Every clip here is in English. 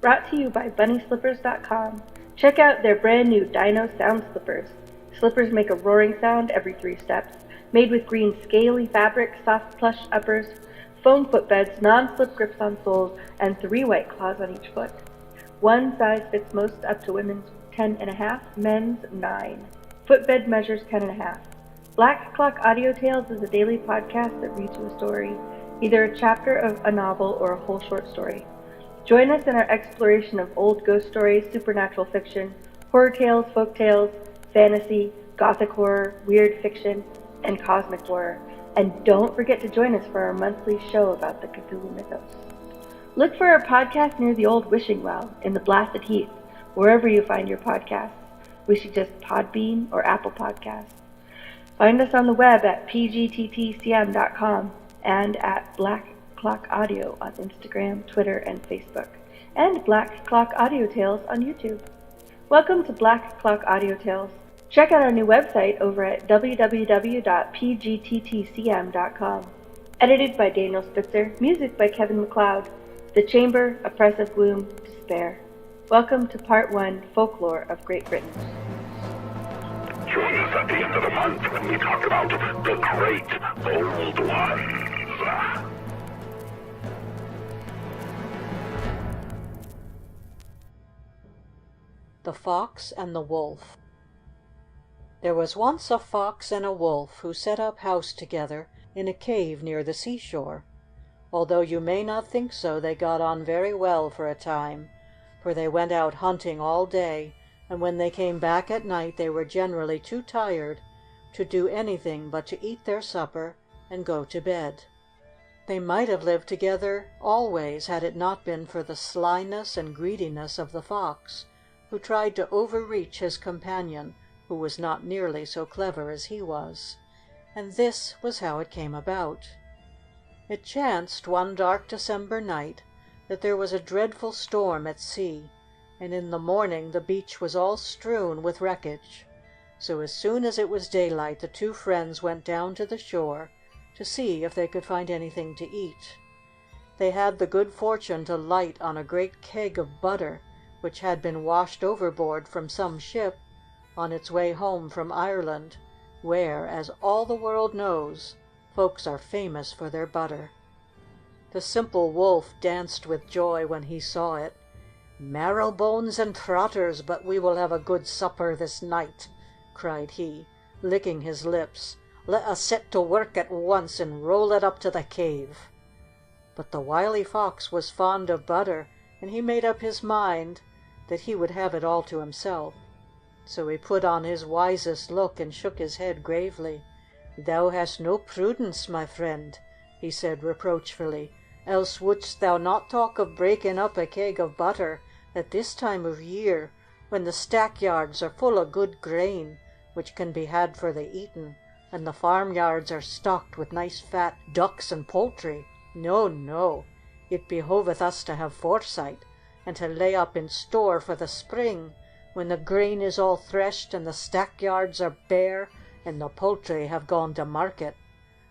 brought to you by BunnySlippers.com. Check out their brand new Dino sound slippers. Slippers make a roaring sound every 3 steps. Made with green scaly fabric, soft plush uppers, foam footbeds, non-slip grips on soles, and 3 white claws on each foot. One size fits most up to women's 10.5, men's 9. Footbed measures 10.5. Black Clock Audio Tales is a daily podcast that reads you a story, either a chapter of a novel or a whole short story. Join us in our exploration of old ghost stories, supernatural fiction, horror tales, folk tales, fantasy, gothic horror, weird fiction, and cosmic horror. And don't forget to join us for our monthly show about the Cthulhu Mythos. Look for our podcast near the old wishing well in the blasted heath, wherever you find your podcasts. We suggest Podbean or Apple Podcasts. Find us on the web at pgttcm.com and at Black Clock Audio on Instagram, Twitter, and Facebook, and Black Clock Audio Tales on YouTube. Welcome to Black Clock Audio Tales. Check out our new website over at www.pgttcm.com. Edited by Daniel Spitzer, music by Kevin MacLeod. The Chamber, Oppressive Gloom, Despair. Welcome to Part 1, Folklore of Great Britain. Join us at the end of the month when we talk about the great old ones. The Fox and the Wolf. There was once a fox and a wolf who set up house together in a cave near the seashore. Although you may not think so, they got on very well for a time, for they went out hunting all day, and when they came back at night they were generally too tired to do anything but to eat their supper and go to bed. They might have lived together always had it not been for the slyness and greediness of the fox, who tried to overreach his companion, who was not nearly so clever as he was. And this was how it came about. It chanced one dark December night that there was a dreadful storm at sea, and in the morning the beach was all strewn with wreckage. So as soon as it was daylight the two friends went down to the shore to see if they could find anything to eat. They had the good fortune to light on a great keg of butter, which had been washed overboard from some ship on its way home from Ireland, where, as all the world knows, folks are famous for their butter. The simple wolf danced with joy when he saw it. "Marrow bones and trotters, but we will have a good supper this night," cried he, licking his lips. "Let us set to work at once and roll it up to the cave." But the wily fox was fond of butter, and he made up his mind that he would have it all to himself. So he put on his wisest look and shook his head gravely. "Thou hast no prudence, my friend," he said reproachfully, "else wouldst thou not talk of breaking up a keg of butter at this time of year, when the stackyards are full of good grain, which can be had for the eating, and the farmyards are stocked with nice fat ducks and poultry. No, no, it behoveth us to have foresight, and to lay up in store for the spring, when the grain is all threshed and the stackyards are bare and the poultry have gone to market.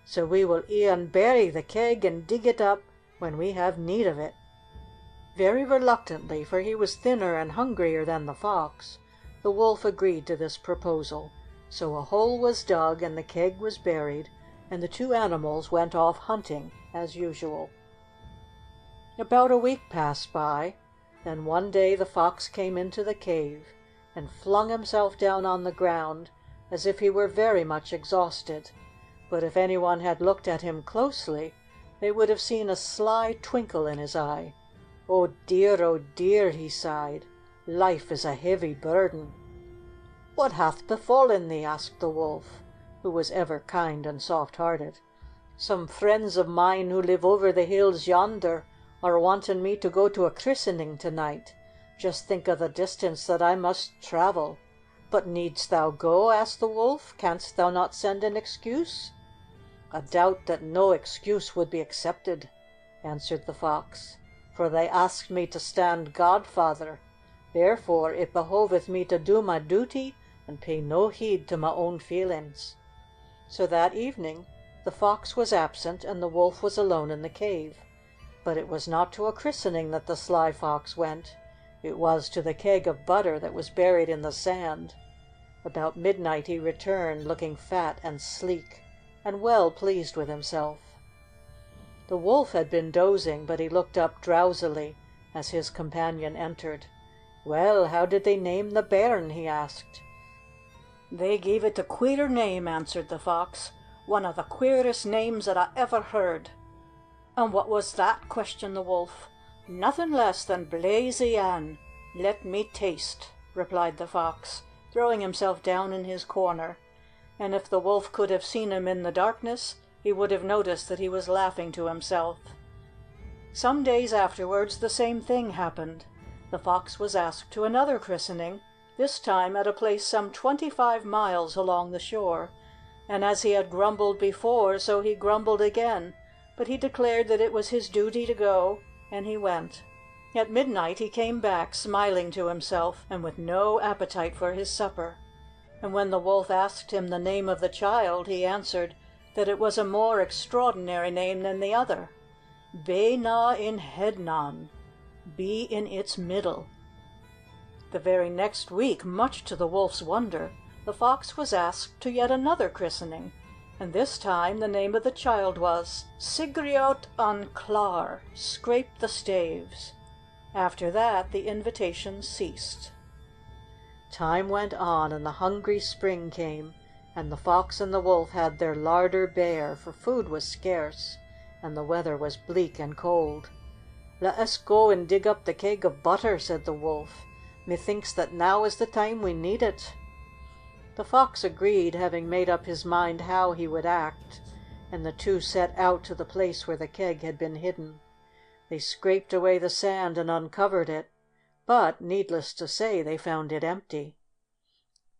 So we will e'en bury the keg and dig it up when we have need of it." Very reluctantly, for he was thinner and hungrier than the fox, the wolf agreed to this proposal. So a hole was dug and the keg was buried, and the two animals went off hunting as usual. About a week passed by. Then one day the fox came into the cave and flung himself down on the ground as if he were very much exhausted. But if anyone had looked at him closely, they would have seen a sly twinkle in his eye. Oh dear," he sighed. "Life is a heavy burden." "What hath befallen thee?" asked the wolf, who was ever kind and soft-hearted. "Some friends of mine who live over the hills yonder are wanting me to go to a christening to-night. Just think of the distance that I must travel." "But needst thou go?" asked the wolf. "Canst thou not send an excuse?" "I doubt that no excuse would be accepted," answered the fox, "for they asked me to stand godfather. Therefore it behoveth me to do my duty and pay no heed to my own feelings." So that evening the fox was absent and the wolf was alone in the cave. But it was not to a christening that the sly fox went. It was to the keg of butter that was buried in the sand. About midnight he returned, looking fat and sleek, and well pleased with himself. The wolf had been dozing, but he looked up drowsily as his companion entered. "Well, how did they name the bairn?" he asked. "They gave it a queer name," answered the fox. "One of the queerest names that I ever heard." "And what was that?" questioned the wolf. "Nothing less than Blazy Ann. Let me taste," replied the fox, throwing himself down in his corner, and if the wolf could have seen him in the darkness, he would have noticed that he was laughing to himself. Some days afterwards the same thing happened. The fox was asked to another christening, this time at a place some 25 miles along the shore, and as he had grumbled before, so he grumbled again, but he declared that it was his duty to go, and he went. At midnight he came back, smiling to himself, and with no appetite for his supper. And when the wolf asked him the name of the child, he answered that it was a more extraordinary name than the other. Be na in Hednan, be in its middle. The very next week, much to the wolf's wonder, the fox was asked to yet another christening, and this time the name of the child was Sigriot an Klar, Scrape the Staves. After that the invitations ceased. Time went on, and the hungry spring came, and the fox and the wolf had their larder bare, for food was scarce, and the weather was bleak and cold. "Let us go and dig up the keg of butter," said the wolf. "Methinks that now is the time we need it." The fox agreed, having made up his mind how he would act, and the two set out to the place where the keg had been hidden. They scraped away the sand and uncovered it, but, needless to say, they found it empty.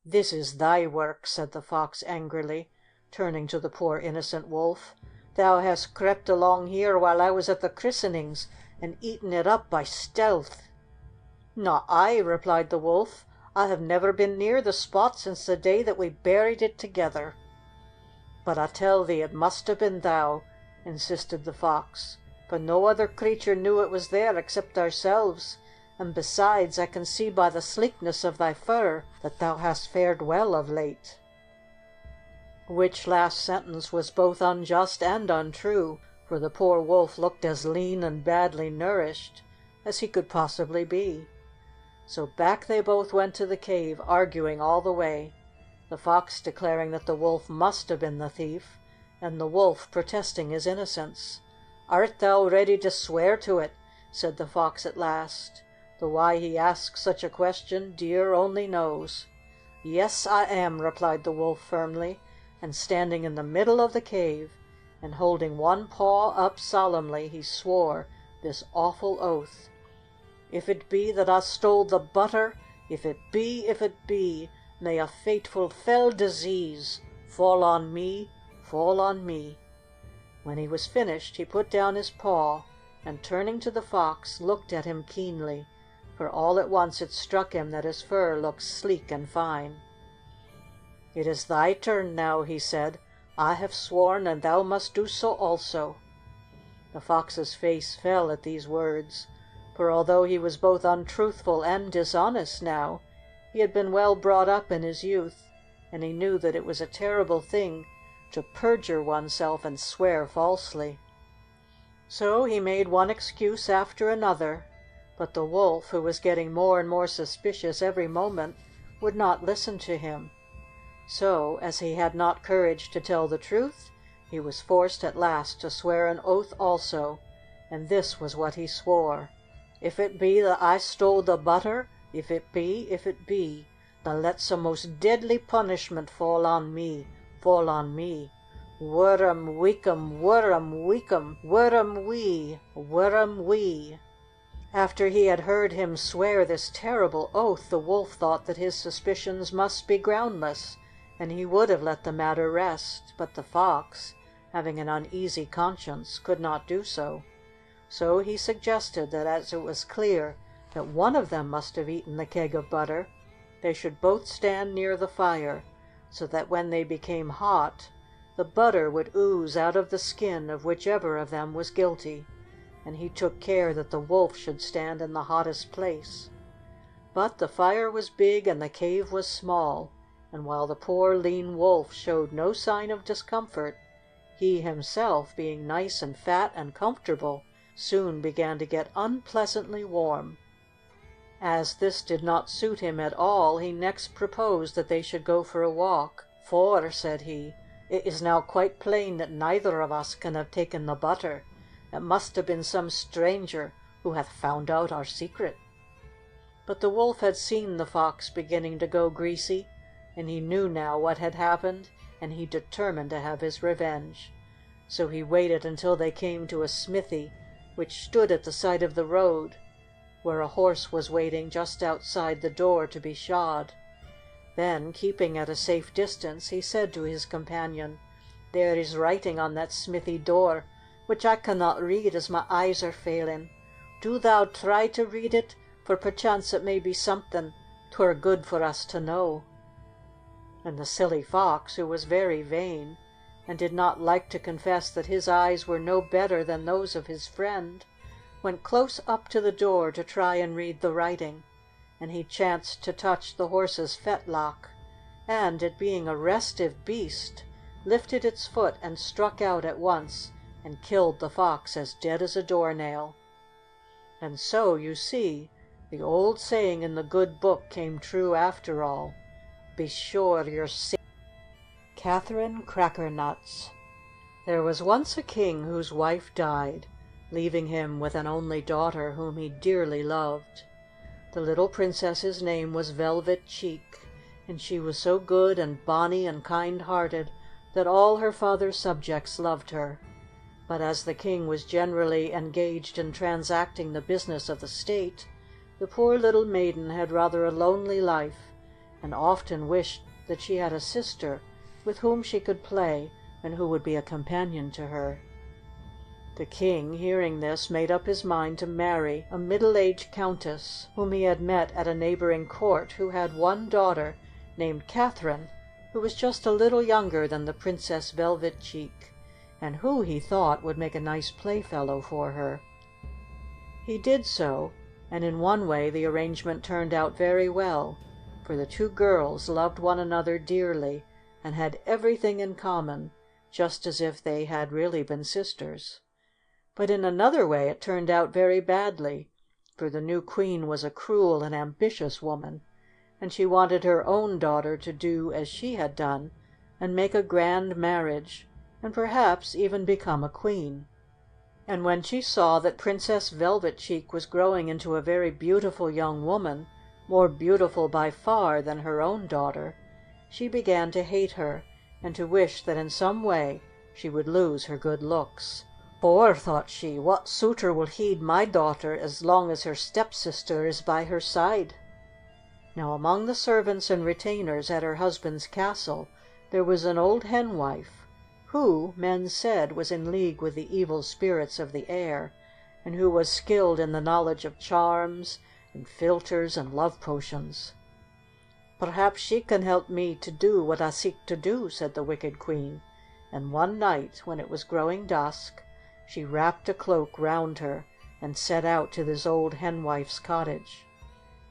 "This is thy work," said the fox angrily, turning to the poor innocent wolf. "Thou hast crept along here while I was at the christenings, and eaten it up by stealth." "Not I," replied the wolf. "I have never been near the spot since the day that we buried it together." "But I tell thee it must have been thou," insisted the fox, "for no other creature knew it was there except ourselves, and besides I can see by the sleekness of thy fur that thou hast fared well of late." Which last sentence was both unjust and untrue, for the poor wolf looked as lean and badly nourished as he could possibly be. So back they both went to the cave, arguing all the way, the fox declaring that the wolf must have been the thief, and the wolf protesting his innocence. "Art thou ready to swear to it?" said the fox at last, though why he asked such a question, dear only knows. "Yes, I am," replied the wolf firmly, and standing in the middle of the cave, and holding one paw up solemnly, he swore this awful oath: "If it be that I stole the butter, if it be, may a fateful fell disease fall on me, fall on me." When he was finished, he put down his paw, and turning to the fox, looked at him keenly, for all at once it struck him that his fur looked sleek and fine. "It is thy turn now," he said. "I have sworn, and thou must do so also." The fox's face fell at these words, for although he was both untruthful and dishonest now, he had been well brought up in his youth, and he knew that it was a terrible thing to perjure oneself and swear falsely. So he made one excuse after another, but the wolf, who was getting more and more suspicious every moment, would not listen to him. So, as he had not courage to tell the truth, he was forced at last to swear an oath also, and this was what he swore: "If it be that I stole the butter, if it be, then let some most deadly punishment fall on me, fall on me. Wurum weakum, wurum weakum, wurum wee, wurum wee." After he had heard him swear this terrible oath, the wolf thought that his suspicions must be groundless, and he would have let the matter rest, but the fox, having an uneasy conscience, could not do so. So he suggested that as it was clear that one of them must have eaten the keg of butter, they should both stand near the fire, so that when they became hot, the butter would ooze out of the skin of whichever of them was guilty, and he took care that the wolf should stand in the hottest place. But the fire was big and the cave was small, and while the poor lean wolf showed no sign of discomfort, he himself, being nice and fat and comfortable, soon began to get unpleasantly warm. As this did not suit him at all, he next proposed that they should go for a walk. "For," said he, "it is now quite plain that neither of us can have taken the butter. It must have been some stranger who hath found out our secret." But the wolf had seen the fox beginning to go greasy, and he knew now what had happened, and he determined to have his revenge. So he waited until they came to a smithy which stood at the side of the road, where a horse was waiting just outside the door to be shod. Then, keeping at a safe distance, he said to his companion, "There is writing on that smithy door, which I cannot read as my eyes are failing. Do thou try to read it, for perchance it may be something 'twere good for us to know." And the silly fox, who was very vain, and did not like to confess that his eyes were no better than those of his friend, went close up to the door to try and read the writing, and he chanced to touch the horse's fetlock, and, it being a restive beast, lifted its foot and struck out at once, and killed the fox as dead as a doornail. And so, you see, the old saying in the good book came true after all: "Be sure you're safe." Catherine Crackernuts. There was once a king whose wife died, leaving him with an only daughter whom he dearly loved. The little princess's name was Velvet Cheek, and she was so good and bonny and kind-hearted that all her father's subjects loved her. But as the king was generally engaged in transacting the business of the state, the poor little maiden had rather a lonely life, and often wished that she had a sister with whom she could play and who would be a companion to her. The king, hearing this, made up his mind to marry a middle-aged countess whom he had met at a neighboring court, who had one daughter named Catherine, who was just a little younger than the Princess Velvet Cheek, and who, he thought, would make a nice playfellow for her. He did so, and in one way the arrangement turned out very well, for the two girls loved one another dearly, and had everything in common, just as if they had really been sisters. But in another way it turned out very badly, for the new queen was a cruel and ambitious woman, and she wanted her own daughter to do as she had done, and make a grand marriage, and perhaps even become a queen. And when she saw that Princess Velvet Cheek was growing into a very beautiful young woman, more beautiful by far than her own daughter, she began to hate her, and to wish that in some way she would lose her good looks. "For," thought she, "what suitor will heed my daughter as long as her stepsister is by her side?" Now among the servants and retainers at her husband's castle there was an old henwife, who, men said, was in league with the evil spirits of the air, and who was skilled in the knowledge of charms and philters and love potions. "Perhaps she can help me to do what I seek to do," said the wicked queen, and one night, when it was growing dusk, she wrapped a cloak round her and set out to this old henwife's cottage.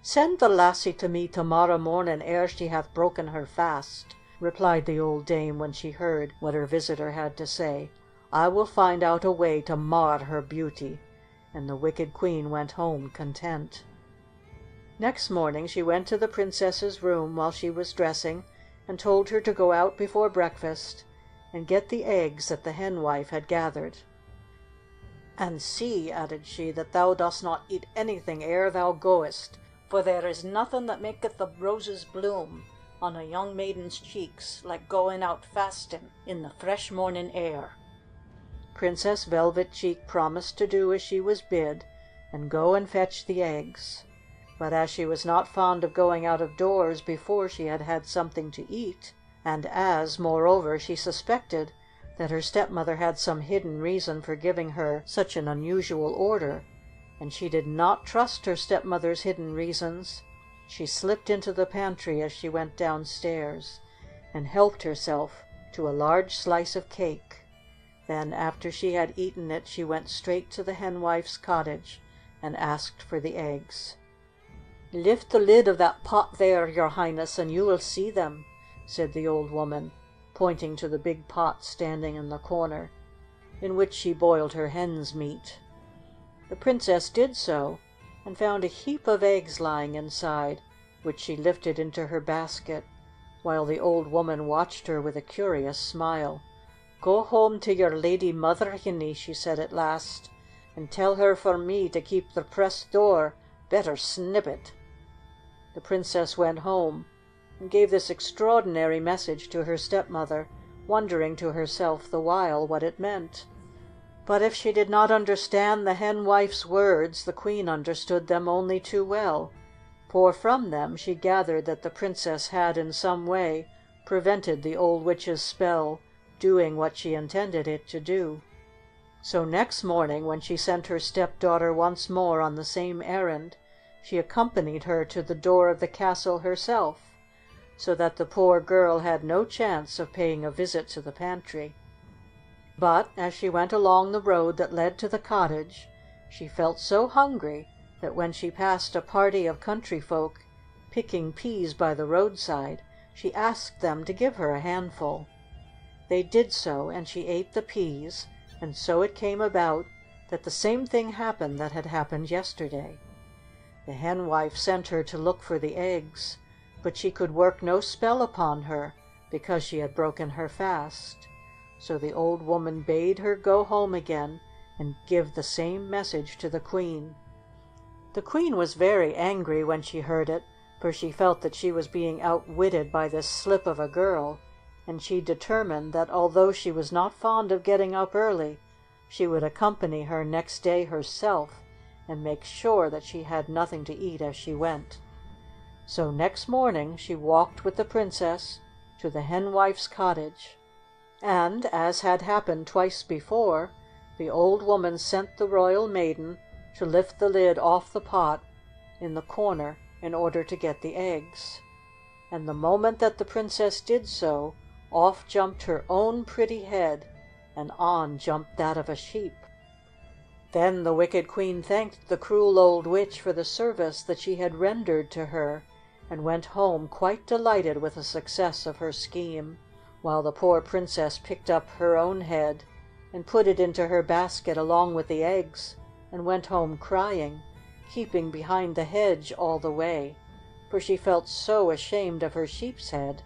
"Send the lassie to me to-morrow morning ere she hath broken her fast," replied the old dame when she heard what her visitor had to say. "I will find out a way to mar her beauty." And the wicked queen went home content. Next morning she went to the princess's room while she was dressing, and told her to go out before breakfast and get the eggs that the henwife had gathered. "And see," added she, "that thou dost not eat anything ere thou goest, for there is nothing that maketh the roses bloom on a young maiden's cheeks like going out fasting in the fresh morning air." Princess Velvet Cheek promised to do as she was bid, and go and fetch the eggs. But as she was not fond of going out of doors before she had had something to eat, and as, moreover, she suspected that her stepmother had some hidden reason for giving her such an unusual order, and she did not trust her stepmother's hidden reasons, she slipped into the pantry as she went downstairs, and helped herself to a large slice of cake. Then, after she had eaten it, she went straight to the henwife's cottage and asked for the eggs. "Lift the lid of that pot there, your Highness, and you will see them," said the old woman, pointing to the big pot standing in the corner, in which she boiled her hen's meat. The princess did so, and found a heap of eggs lying inside, which she lifted into her basket, while the old woman watched her with a curious smile. "Go home to your lady mother, hinny," she said at last, "and tell her for me to keep the press door. Better snip it." The princess went home, and gave this extraordinary message to her stepmother, wondering to herself the while what it meant. But if she did not understand the hen wife's words, the queen understood them only too well, for from them she gathered that the princess had in some way prevented the old witch's spell doing what she intended it to do. So next morning, when she sent her stepdaughter once more on the same errand, she accompanied her to the door of the castle herself, so that the poor girl had no chance of paying a visit to the pantry. But as she went along the road that led to the cottage, she felt so hungry that when she passed a party of country folk picking peas by the roadside, she asked them to give her a handful. They did so, and she ate the peas, and so it came about that the same thing happened that had happened yesterday. The hen wife sent her to look for the eggs, but she could work no spell upon her, because she had broken her fast. So the old woman bade her go home again and give the same message to the queen. The queen was very angry when she heard it, for she felt that she was being outwitted by this slip of a girl, and she determined that although she was not fond of getting up early, she would accompany her next day herself and make sure that she had nothing to eat as she went. So next morning she walked with the princess to the hen wife's cottage, and, as had happened twice before, the old woman sent the royal maiden to lift the lid off the pot in the corner in order to get the eggs. And the moment that the princess did so, off jumped her own pretty head, and on jumped that of a sheep. Then the wicked queen thanked the cruel old witch for the service that she had rendered to her, and went home quite delighted with the success of her scheme, while the poor princess picked up her own head and put it into her basket along with the eggs, and went home crying, keeping behind the hedge all the way, for she felt so ashamed of her sheep's head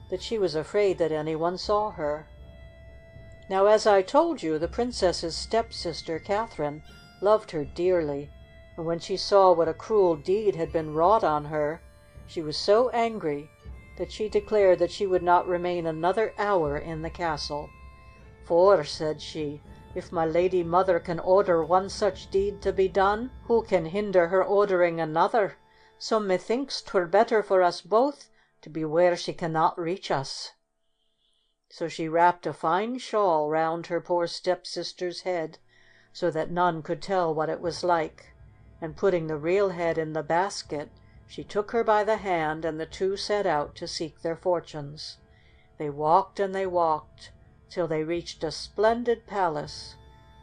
that she was afraid that anyone saw her. Now, as I told you, the princess's stepsister, Catherine, loved her dearly, and when she saw what a cruel deed had been wrought on her, she was so angry that she declared that she would not remain another hour in the castle. "For," said she, "if my lady mother can order one such deed to be done, who can hinder her ordering another? So methinks 'twere better for us both to be where she cannot reach us." So she wrapped a fine shawl round her poor stepsister's head, so that none could tell what it was like, and putting the real head in the basket, she took her by the hand, and the two set out to seek their fortunes. They walked and they walked till they reached a splendid palace,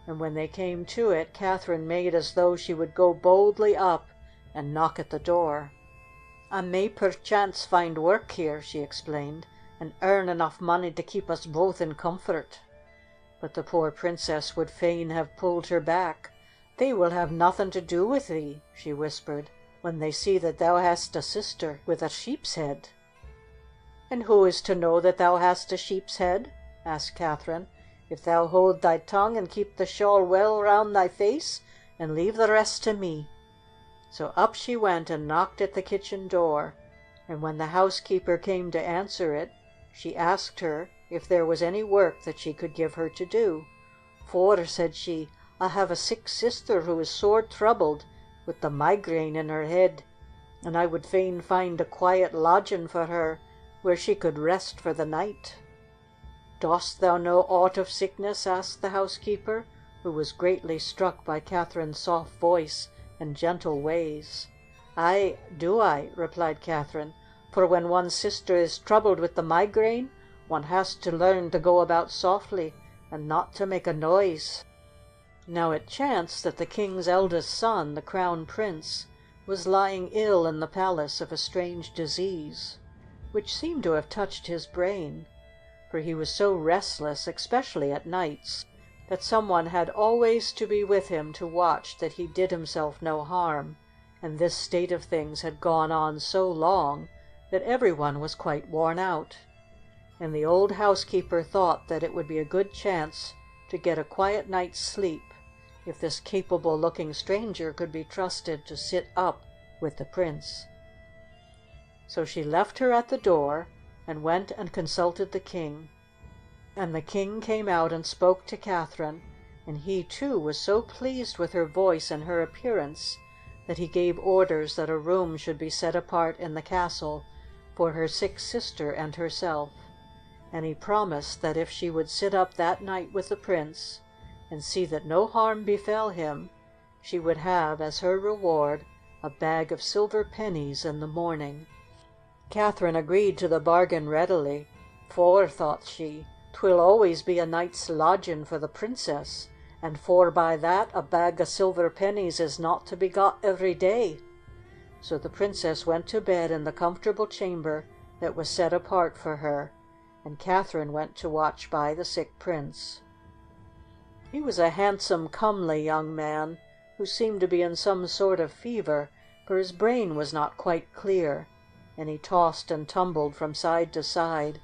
and when they came to it, Catherine made as though she would go boldly up and knock at the door. "I may perchance find work here," she explained, "and earn enough money to keep us both in comfort." But the poor princess would fain have pulled her back. "They will have nothing to do with thee," she whispered, "when they see that thou hast a sister with a sheep's head." "And who is to know that thou hast a sheep's head?" asked Catherine. "If thou hold thy tongue and keep the shawl well round thy face, and leave the rest to me." So up she went and knocked at the kitchen door, and when the housekeeper came to answer it, she asked her if there was any work that she could give her to do. "For," said she, "I have a sick sister who is sore troubled with the migraine in her head, and I would fain find a quiet lodging for her where she could rest for the night." "Dost thou know aught of sickness?" asked the housekeeper, who was greatly struck by Catherine's soft voice and gentle ways. "Aye, do I," replied Catherine, "for when one's sister is troubled with the migraine, one has to learn to go about softly and not to make a noise." Now it chanced that the king's eldest son, the crown prince, was lying ill in the palace of a strange disease, which seemed to have touched his brain, for he was so restless, especially at nights, that someone had always to be with him to watch that he did himself no harm, and this state of things had gone on so long that everyone was quite worn out, and the old housekeeper thought that it would be a good chance to get a quiet night's sleep if this capable-looking stranger could be trusted to sit up with the prince. So she left her at the door and went and consulted the king. And the king came out and spoke to Catherine, and he too was so pleased with her voice and her appearance that he gave orders that a room should be set apart in the castle for her sick sister and herself, and he promised that if she would sit up that night with the prince and see that no harm befell him, she would have as her reward a bag of silver pennies in the morning. Catherine agreed to the bargain readily, for, thought she, "'twill always be a night's lodging for the princess, and forby that a bag of silver pennies is not to be got every day." So the princess went to bed in the comfortable chamber that was set apart for her, and Catherine went to watch by the sick prince. He was a handsome, comely young man, who seemed to be in some sort of fever, for his brain was not quite clear, and he tossed and tumbled from side to side,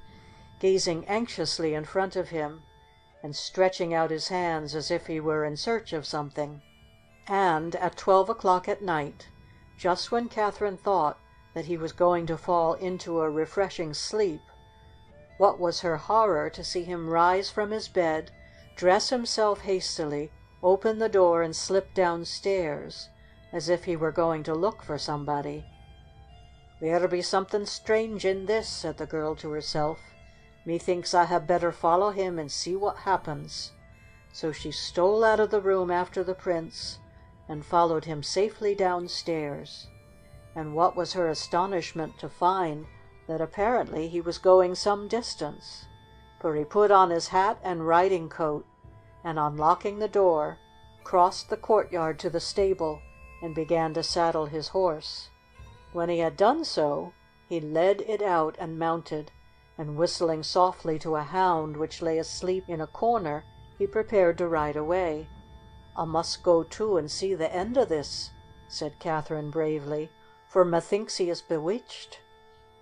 gazing anxiously in front of him, and stretching out his hands as if he were in search of something. And at 12 o'clock at night, just when Catherine thought that he was going to fall into a refreshing sleep, what was her horror to see him rise from his bed, dress himself hastily, open the door, and slip downstairs, as if he were going to look for somebody. "There be something strange in this," said the girl to herself. "Methinks I had better follow him and see what happens." So she stole out of the room after the prince, and followed him safely downstairs. And what was her astonishment to find that apparently he was going some distance, for he put on his hat and riding coat, and unlocking the door, crossed the courtyard to the stable and began to saddle his horse. When he had done so, he led it out and mounted, and whistling softly to a hound which lay asleep in a corner, he prepared to ride away. "I must go too and see the end of this," said Catherine bravely, "for methinks he is bewitched.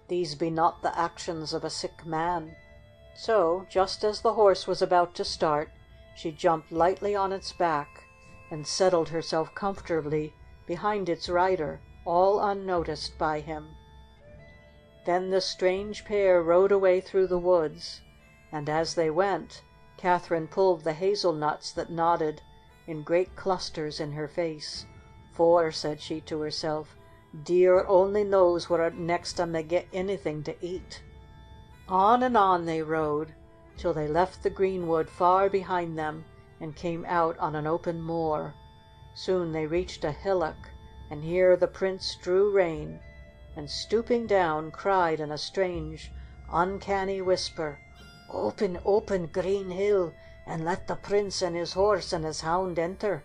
These be not the actions of a sick man." So, just as the horse was about to start, she jumped lightly on its back, and settled herself comfortably behind its rider, all unnoticed by him. Then the strange pair rode away through the woods, and as they went, Catherine pulled the hazelnuts that nodded in great clusters in her face. "For," said she to herself, "dear only knows where next I may get anything to eat." On and on they rode, till they left the greenwood far behind them and came out on an open moor. Soon they reached a hillock, and here the prince drew rein, and stooping down, cried in a strange, uncanny whisper, "Open, open, green hill, and let the prince and his horse and his hound enter."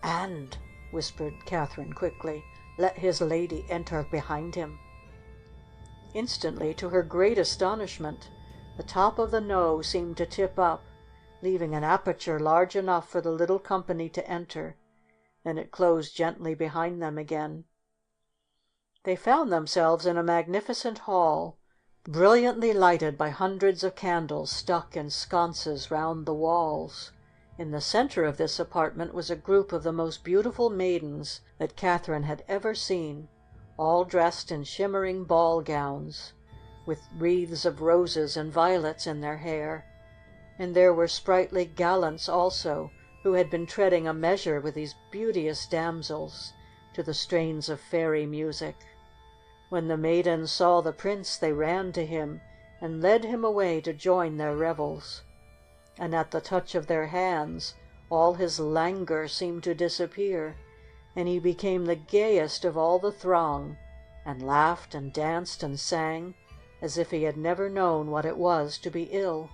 "And," whispered Catherine quickly, "let his lady enter behind him." Instantly, to her great astonishment, the top of the knowe seemed to tip up, leaving an aperture large enough for the little company to enter. Then it closed gently behind them again. They found themselves in a magnificent hall, brilliantly lighted by hundreds of candles stuck in sconces round the walls. In the center of this apartment was a group of the most beautiful maidens that Catherine had ever seen, all dressed in shimmering ball gowns, with wreaths of roses and violets in their hair. And there were sprightly gallants also, who had been treading a measure with these beauteous damsels, to the strains of fairy music. When the maidens saw the prince, they ran to him, and led him away to join their revels. And at the touch of their hands, all his languor seemed to disappear, and he became the gayest of all the throng, and laughed and danced and sang as if he had never known what it was to be ill.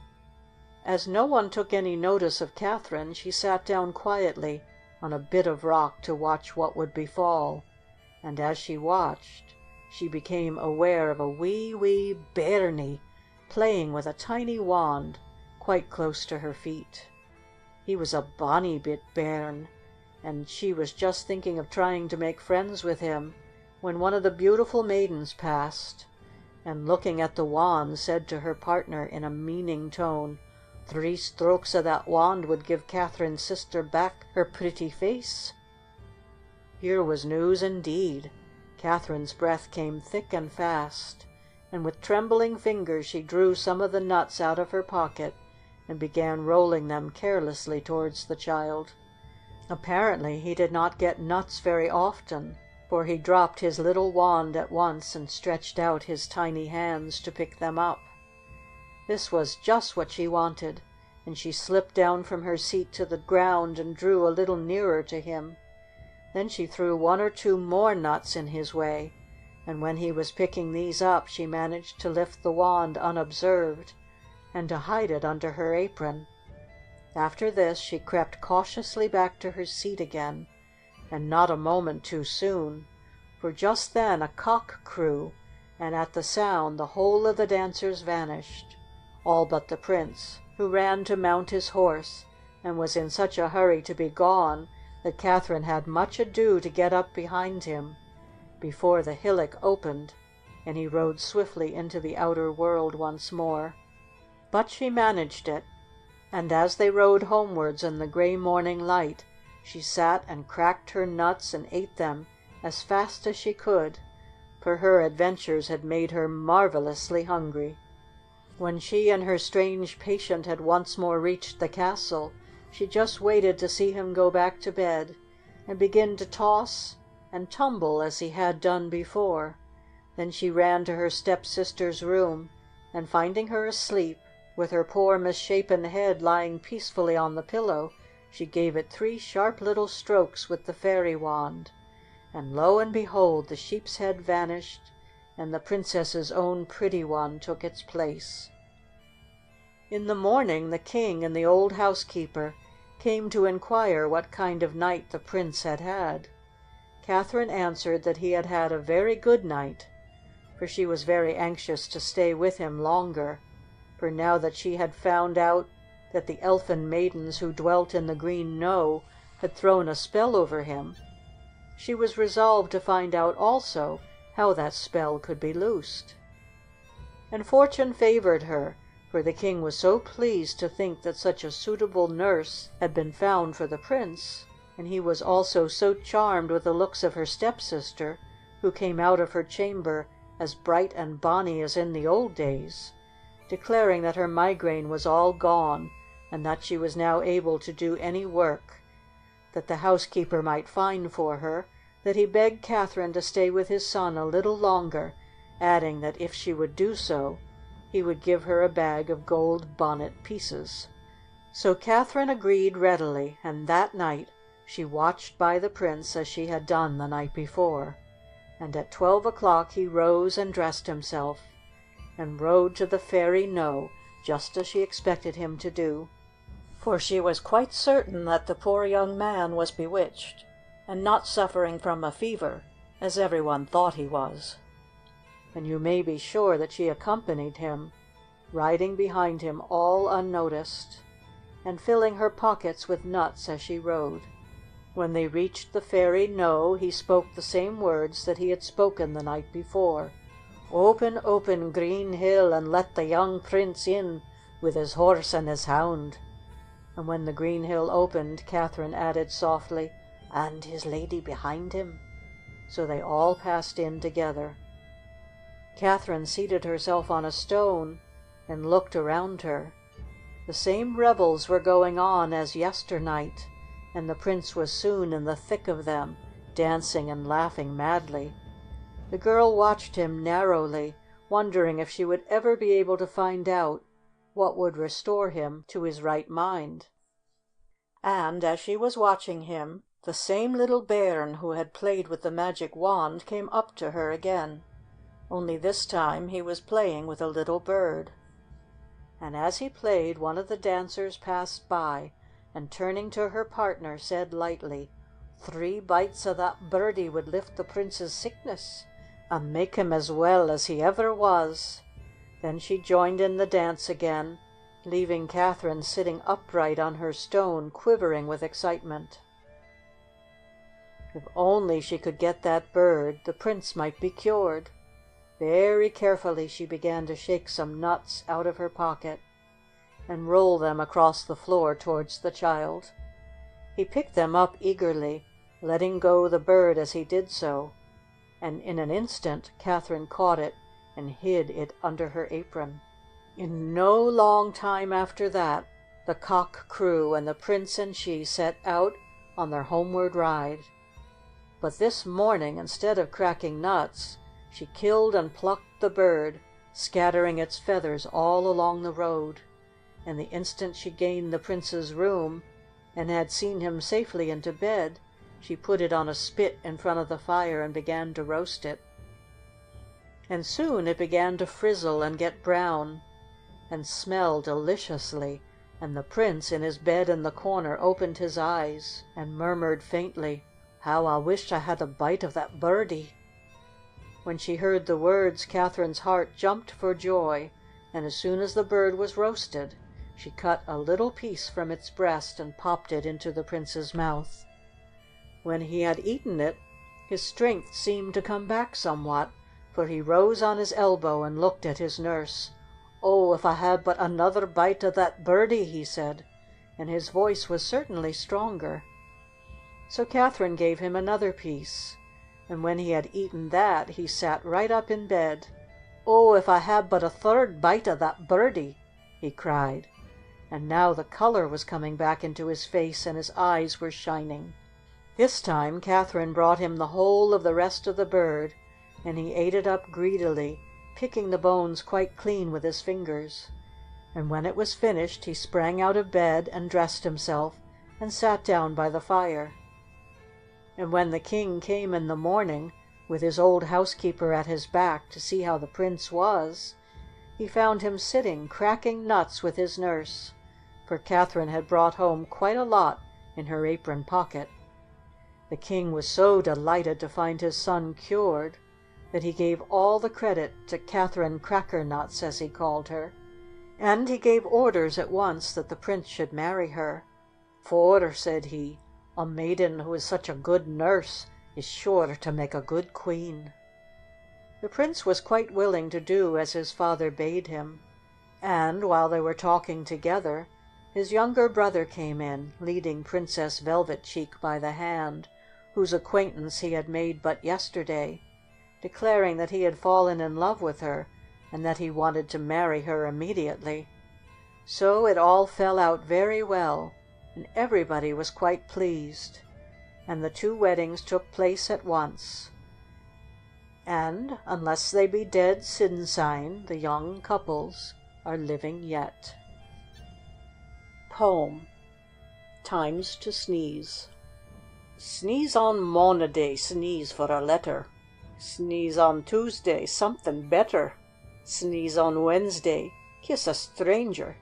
As no one took any notice of Catherine, she sat down quietly on a bit of rock to watch what would befall, and as she watched, she became aware of a wee bairnie playing with a tiny wand quite close to her feet. He was a bonny bit bairn, and she was just thinking of trying to make friends with him when one of the beautiful maidens passed, and looking at the wand said to her partner in a meaning tone, "3 strokes of that wand would give Catherine's sister back her pretty face." Here was news indeed. Catherine's breath came thick and fast, and with trembling fingers she drew some of the nuts out of her pocket and began rolling them carelessly towards the child. Apparently he did not get nuts very often, for he dropped his little wand at once and stretched out his tiny hands to pick them up. This was just what she wanted, and she slipped down from her seat to the ground and drew a little nearer to him. Then she threw 1 or 2 more nuts in his way, and when he was picking these up she managed to lift the wand unobserved and to hide it under her apron. After this she crept cautiously back to her seat again, and not a moment too soon, for just then a cock crew, and at the sound the whole of the dancers vanished, all but the prince, who ran to mount his horse, and was in such a hurry to be gone that Catherine had much ado to get up behind him before the hillock opened and he rode swiftly into the outer world once more. But she managed it, and as they rode homewards in the gray morning light, she sat and cracked her nuts and ate them as fast as she could, for her adventures had made her marvelously hungry. When she and her strange patient had once more reached the castle, she just waited to see him go back to bed, and begin to toss and tumble as he had done before. Then she ran to her stepsister's room, and finding her asleep, with her poor misshapen head lying peacefully on the pillow, she gave it 3 sharp little strokes with the fairy wand, and lo and behold, the sheep's head vanished, and the princess's own pretty one took its place. In the morning the king and the old housekeeper came to inquire what kind of night the prince had had. Catherine answered that he had had a very good night, for she was very anxious to stay with him longer, for now that she had found out that the elfin maidens who dwelt in the green knowe had thrown a spell over him, she was resolved to find out also how that spell could be loosed. And fortune favored her, for the king was so pleased to think that such a suitable nurse had been found for the prince, and he was also so charmed with the looks of her stepsister, who came out of her chamber as bright and bonny as in the old days, declaring that her migraine was all gone, and that she was now able to do any work that the housekeeper might find for her, that he begged Catherine to stay with his son a little longer, adding that if she would do so, he would give her a bag of gold bonnet pieces. So Catherine agreed readily, and that night she watched by the prince as she had done the night before, and at 12 o'clock he rose and dressed himself, and rode to the fairy knowe just as she expected him to do, for she was quite certain that the poor young man was bewitched, and not suffering from a fever, as everyone thought he was. And you may be sure that she accompanied him, riding behind him all unnoticed, and filling her pockets with nuts as she rode. When they reached the fairy knowe, he spoke the same words that he had spoken the night before. "Open, open, green hill, and let the young prince in with his horse and his hound." And when the green hill opened, Catherine added softly, "And his lady behind him." So they all passed in together. Catherine seated herself on a stone and looked around her. The same revels were going on as yesternight, and the prince was soon in the thick of them, dancing and laughing madly. The girl watched him narrowly, wondering if she would ever be able to find out what would restore him to his right mind. And as she was watching him, the same little bairn who had played with the magic wand came up to her again, only this time he was playing with a little bird. And as he played, one of the dancers passed by, and turning to her partner said lightly, 3 bites of that birdie would lift the prince's sickness, and make him as well as he ever was." Then she joined in the dance again, leaving Catherine sitting upright on her stone, quivering with excitement. If only she could get that bird, the prince might be cured. Very carefully she began to shake some nuts out of her pocket and roll them across the floor towards the child. He picked them up eagerly, letting go the bird as he did so, and in an instant Catherine caught it and hid it under her apron. In no long time after that, the cock crew, and the prince and she set out on their homeward ride. But this morning, instead of cracking nuts, she killed and plucked the bird, scattering its feathers all along the road. And the instant she gained the prince's room, and had seen him safely into bed, she put it on a spit in front of the fire and began to roast it. And soon it began to frizzle and get brown, and smell deliciously, and the prince in his bed in the corner opened his eyes and murmured faintly, "How I wish I had a bite of that birdie." When she heard the words, Catherine's heart jumped for joy, and as soon as the bird was roasted, she cut a little piece from its breast and popped it into the prince's mouth. When he had eaten it, his strength seemed to come back somewhat, for he rose on his elbow and looked at his nurse. "Oh, if I had but another bite of that birdie!" he said, and his voice was certainly stronger. So Catherine gave him another piece, and when he had eaten that, he sat right up in bed. "Oh, if I had but a third bite of that birdie!" he cried, and now the color was coming back into his face and his eyes were shining. This time Catherine brought him the whole of the rest of the bird, and he ate it up greedily, picking the bones quite clean with his fingers. And when it was finished, he sprang out of bed and dressed himself and sat down by the fire. And when the king came in the morning, with his old housekeeper at his back, to see how the prince was, he found him sitting cracking nuts with his nurse, for Catherine had brought home quite a lot in her apron pocket. The king was so delighted to find his son cured that he gave all the credit to Catherine Crackernuts, as he called her, and he gave orders at once that the prince should marry her. "For," said he, "a maiden who is such a good nurse is sure to make a good queen." The prince was quite willing to do as his father bade him, and while they were talking together, his younger brother came in, leading Princess Velvet Cheek by the hand, whose acquaintance he had made but yesterday, declaring that he had fallen in love with her and that he wanted to marry her immediately. So it all fell out very well, and everybody was quite pleased, and the 2 weddings took place at once. And, unless they be dead syne, the young couples are living yet. Poem. Times to Sneeze. Sneeze on Monaday, sneeze for a letter. Sneeze on Tuesday, something better. Sneeze on Wednesday, kiss a stranger.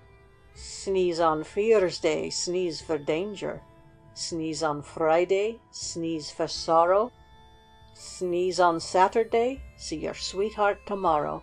Sneeze on Thursday, sneeze for danger. Sneeze on Friday, sneeze for sorrow. Sneeze on Saturday, see your sweetheart tomorrow.